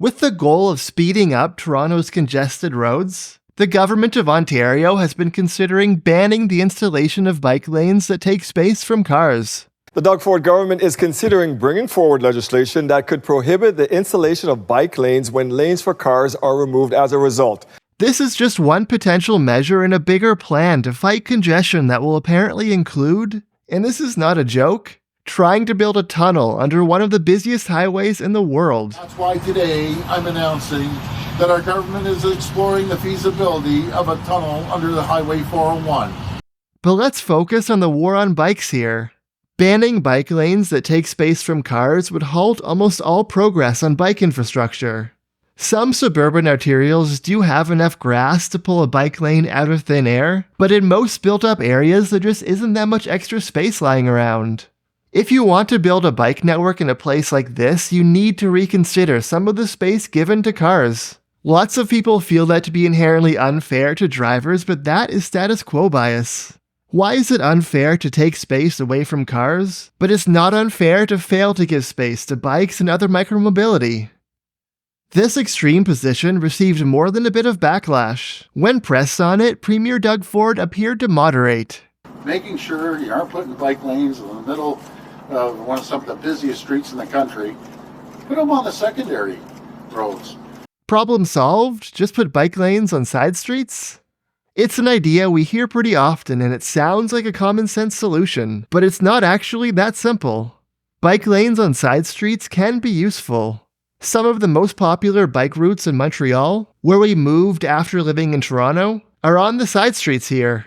With the goal of speeding up Toronto's congested roads, the Government of Ontario has been considering banning the installation of bike lanes that take space from cars. The Doug Ford government is considering bringing forward legislation that could prohibit the installation of bike lanes when lanes for cars are removed as a result. This is just one potential measure in a bigger plan to fight congestion that will apparently include, and this is not a joke, trying to build a tunnel under one of the busiest highways in the world. That's why today I'm announcing that our government is exploring the feasibility of a tunnel under the Highway 401. But let's focus on the war on bikes here. Banning bike lanes that take space from cars would halt almost all progress on bike infrastructure. Some suburban arterials do have enough grass to pull a bike lane out of thin air, but in most built-up areas there just isn't that much extra space lying around. If you want to build a bike network in a place like this, you need to reconsider some of the space given to cars. Lots of people feel that to be inherently unfair to drivers, but that is status quo bias. Why is it unfair to take space away from cars, but it's not unfair to fail to give space to bikes and other micromobility? This extreme position received more than a bit of backlash. When pressed on it, Premier Doug Ford appeared to moderate. Making sure you aren't putting bike lanes in the middle of some of the busiest streets in the country. Put them on the secondary roads. Problem solved? Just put bike lanes on side streets? It's an idea we hear pretty often and it sounds like a common sense solution, but it's not actually that simple. Bike lanes on side streets can be useful. Some of the most popular bike routes in Montreal, where we moved after living in Toronto, are on the side streets here.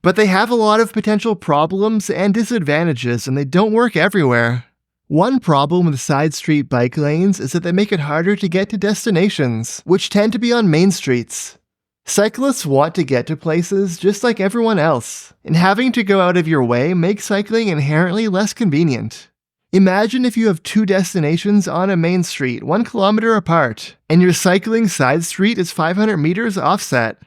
But they have a lot of potential problems and disadvantages and they don't work everywhere. One problem with side street bike lanes is that they make it harder to get to destinations, which tend to be on main streets. Cyclists want to get to places just like everyone else, and having to go out of your way makes cycling inherently less convenient. Imagine if you have two destinations on a main street 1 kilometer apart, and your cycling side street is 500 meters offset.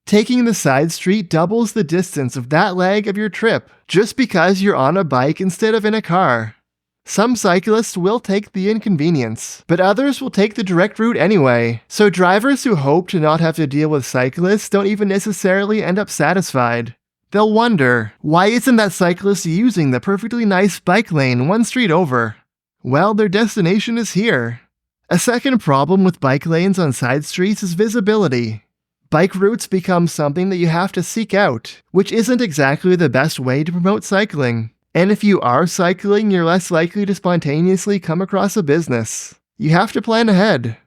Taking the side street doubles the distance of that leg of your trip, just because you're on a bike instead of in a car. Some cyclists will take the inconvenience, but others will take the direct route anyway, so drivers who hope to not have to deal with cyclists don't even necessarily end up satisfied. They'll wonder, why isn't that cyclist using the perfectly nice bike lane 1 street over? Well, their destination is here. A second problem with bike lanes on side streets is visibility. Bike routes become something that you have to seek out, which isn't exactly the best way to promote cycling. And if you are cycling, you're less likely to spontaneously come across a business. You have to plan ahead.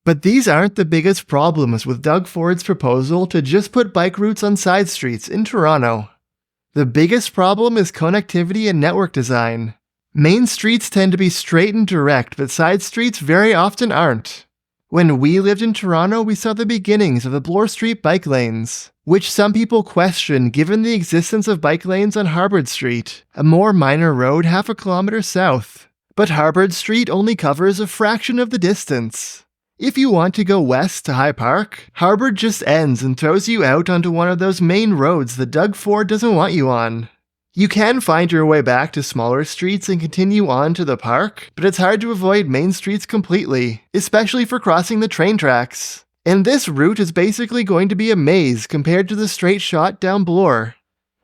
But these aren't the biggest problems with Doug Ford's proposal to just put bike routes on side streets in Toronto. The biggest problem is connectivity and network design. Main streets tend to be straight and direct, but side streets very often aren't. When we lived in Toronto, we saw the beginnings of the Bloor Street bike lanes, which some people question given the existence of bike lanes on Harbord Street, a more minor road half a kilometer south. But Harbord Street only covers a fraction of the distance. If you want to go west to High Park, Harbord just ends and throws you out onto one of those main roads that Doug Ford doesn't want you on. You can find your way back to smaller streets and continue on to the park, but it's hard to avoid main streets completely, especially for crossing the train tracks. And this route is basically going to be a maze compared to the straight shot down Bloor.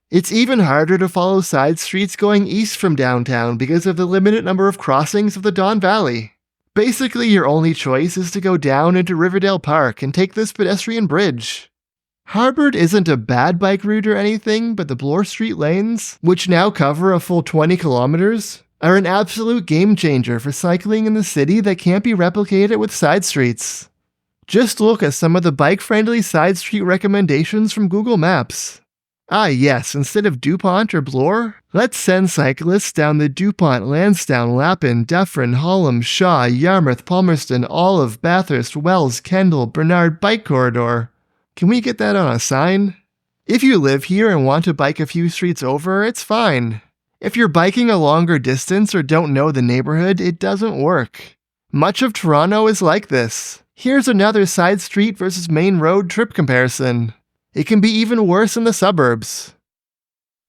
It's even harder to follow side streets going east from downtown because of the limited number of crossings of the Don Valley. Basically, your only choice is to go down into Riverdale Park and take this pedestrian bridge. Harbord isn't a bad bike route or anything, but the Bloor Street lanes, which now cover a full 20 kilometers, are an absolute game changer for cycling in the city that can't be replicated with side streets. Just look at some of the bike-friendly side street recommendations from Google Maps. Ah yes, instead of DuPont or Bloor, let's send cyclists down the DuPont, Lansdowne, Lappin, Dufferin, Hallam, Shaw, Yarmouth, Palmerston, Olive, Bathurst, Wells, Kendall, Bernard bike corridor. Can we get that on a sign? If you live here and want to bike a few streets over, it's fine. If you're biking a longer distance or don't know the neighborhood, it doesn't work. Much of Toronto is like this. Here's another side street versus main road trip comparison. It can be even worse in the suburbs.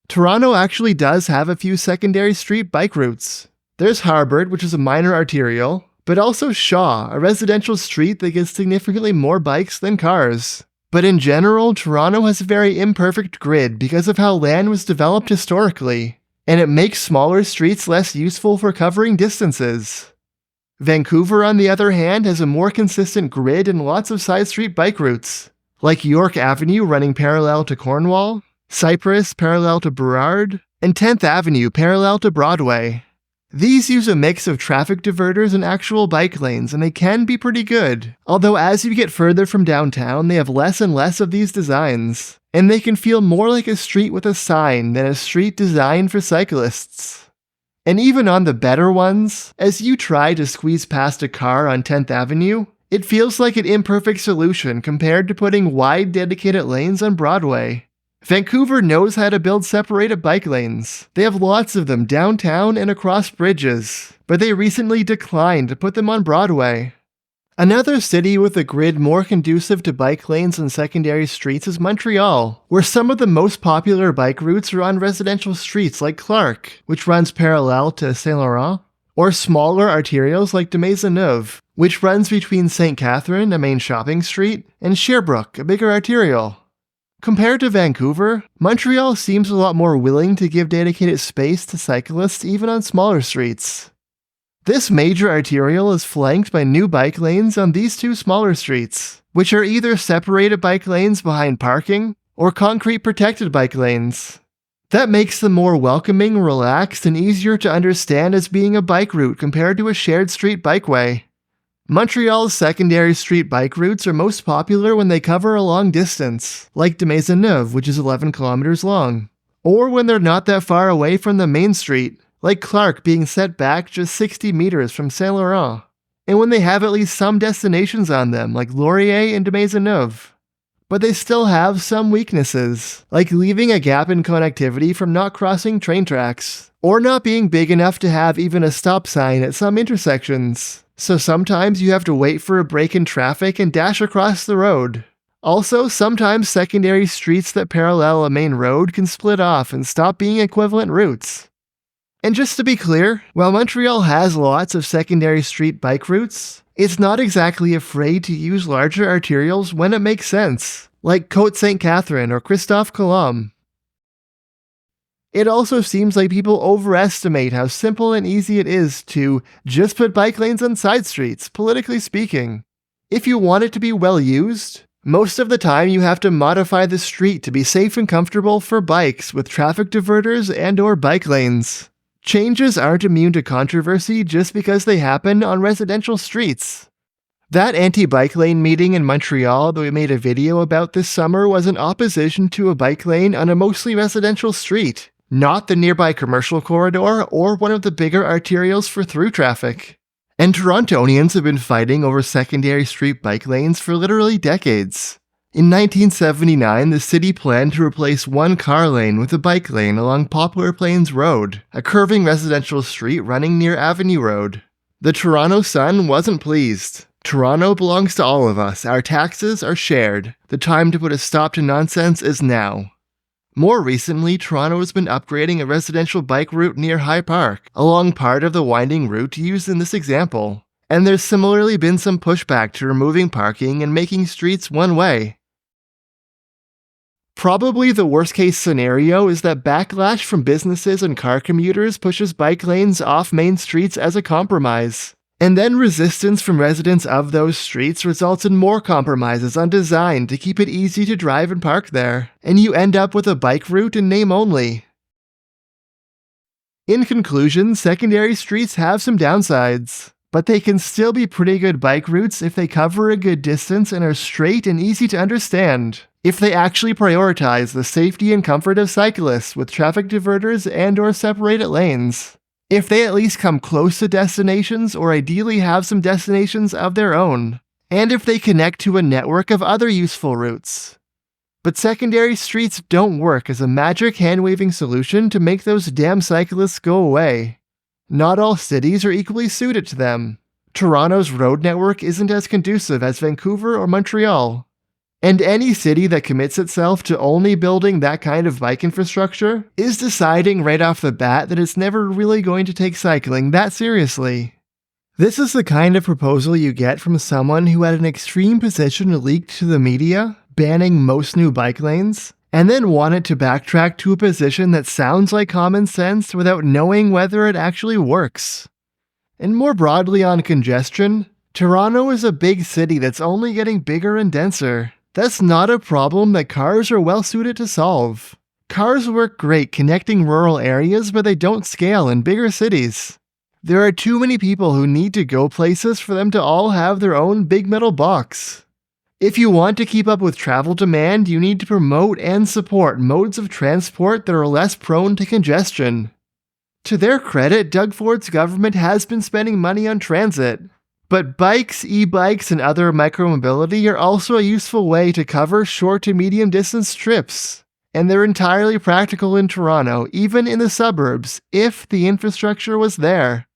Toronto actually does have a few secondary street bike routes. There's Harbord, which is a minor arterial, but also Shaw, a residential street that gets significantly more bikes than cars. But in general, Toronto has a very imperfect grid because of how land was developed historically, and it makes smaller streets less useful for covering distances. Vancouver, on the other hand, has a more consistent grid and lots of side street bike routes, like York Avenue running parallel to Cornwall, Cypress parallel to Burrard, and 10th Avenue parallel to Broadway. These use a mix of traffic diverters and actual bike lanes, and they can be pretty good, although as you get further from downtown, they have less and less of these designs, and they can feel more like a street with a sign than a street designed for cyclists. And even on the better ones, as you try to squeeze past a car on 10th Avenue, it feels like an imperfect solution compared to putting wide dedicated lanes on Broadway. Vancouver knows how to build separated bike lanes. They have lots of them downtown and across bridges, but they recently declined to put them on Broadway. Another city with a grid more conducive to bike lanes and secondary streets is Montreal, where some of the most popular bike routes are on residential streets like Clark, which runs parallel to Saint Laurent, or smaller arterials like de Maisonneuve, which runs between St. Catherine, a main shopping street, and Sherbrooke, a bigger arterial. Compared to Vancouver, Montreal seems a lot more willing to give dedicated space to cyclists even on smaller streets. This major arterial is flanked by new bike lanes on these two smaller streets, which are either separated bike lanes behind parking or concrete protected bike lanes. That makes them more welcoming, relaxed, and easier to understand as being a bike route compared to a shared street bikeway. Montreal's secondary street bike routes are most popular when they cover a long distance, like de Maisonneuve, which is 11 kilometers long, or when they're not that far away from the main street, like Clark being set back just 60 meters from Saint Laurent, and when they have at least some destinations on them, like Laurier and de Maisonneuve. But they still have some weaknesses, like leaving a gap in connectivity from not crossing train tracks, or not being big enough to have even a stop sign at some intersections. So sometimes you have to wait for a break in traffic and dash across the road. Also, sometimes secondary streets that parallel a main road can split off and stop being equivalent routes. And just to be clear, while Montreal has lots of secondary street bike routes, it's not exactly afraid to use larger arterials when it makes sense, like Côte Sainte Catherine or Christophe Colomb. It also seems like people overestimate how simple and easy it is to just put bike lanes on side streets, politically speaking. If you want it to be well used, most of the time you have to modify the street to be safe and comfortable for bikes with traffic diverters and/or bike lanes. Changes aren't immune to controversy just because they happen on residential streets. That anti-bike lane meeting in Montreal that we made a video about this summer was in opposition to a bike lane on a mostly residential street, not the nearby commercial corridor or one of the bigger arterials for through traffic. And Torontonians have been fighting over secondary street bike lanes for literally decades. In 1979, the city planned to replace one car lane with a bike lane along Poplar Plains Road, a curving residential street running near Avenue Road. The Toronto Sun wasn't pleased. Toronto belongs to all of us. Our taxes are shared. The time to put a stop to nonsense is now. More recently, Toronto has been upgrading a residential bike route near High Park, along part of the winding route used in this example. And there's similarly been some pushback to removing parking and making streets one-way. Probably the worst-case scenario is that backlash from businesses and car commuters pushes bike lanes off main streets as a compromise. And then resistance from residents of those streets results in more compromises on design to keep it easy to drive and park there, and you end up with a bike route in name only. In conclusion, secondary streets have some downsides, but they can still be pretty good bike routes if they cover a good distance and are straight and easy to understand. If they actually prioritize the safety and comfort of cyclists with traffic diverters and/or separated lanes. If they at least come close to destinations or ideally have some destinations of their own, and if they connect to a network of other useful routes. But secondary streets don't work as a magic hand-waving solution to make those damn cyclists go away. Not all cities are equally suited to them. Toronto's road network isn't as conducive as Vancouver or Montreal. And any city that commits itself to only building that kind of bike infrastructure is deciding right off the bat that it's never really going to take cycling that seriously. This is the kind of proposal you get from someone who had an extreme position leaked to the media, banning most new bike lanes, and then wanted to backtrack to a position that sounds like common sense without knowing whether it actually works. And more broadly on congestion, Toronto is a big city that's only getting bigger and denser. That's not a problem that cars are well suited to solve. Cars work great connecting rural areas, but they don't scale in bigger cities. There are too many people who need to go places for them to all have their own big metal box. If you want to keep up with travel demand, you need to promote and support modes of transport that are less prone to congestion. To their credit, Doug Ford's government has been spending money on transit. But bikes, e-bikes, and other micromobility are also a useful way to cover short to medium distance trips. And they're entirely practical in Toronto, even in the suburbs, if the infrastructure was there.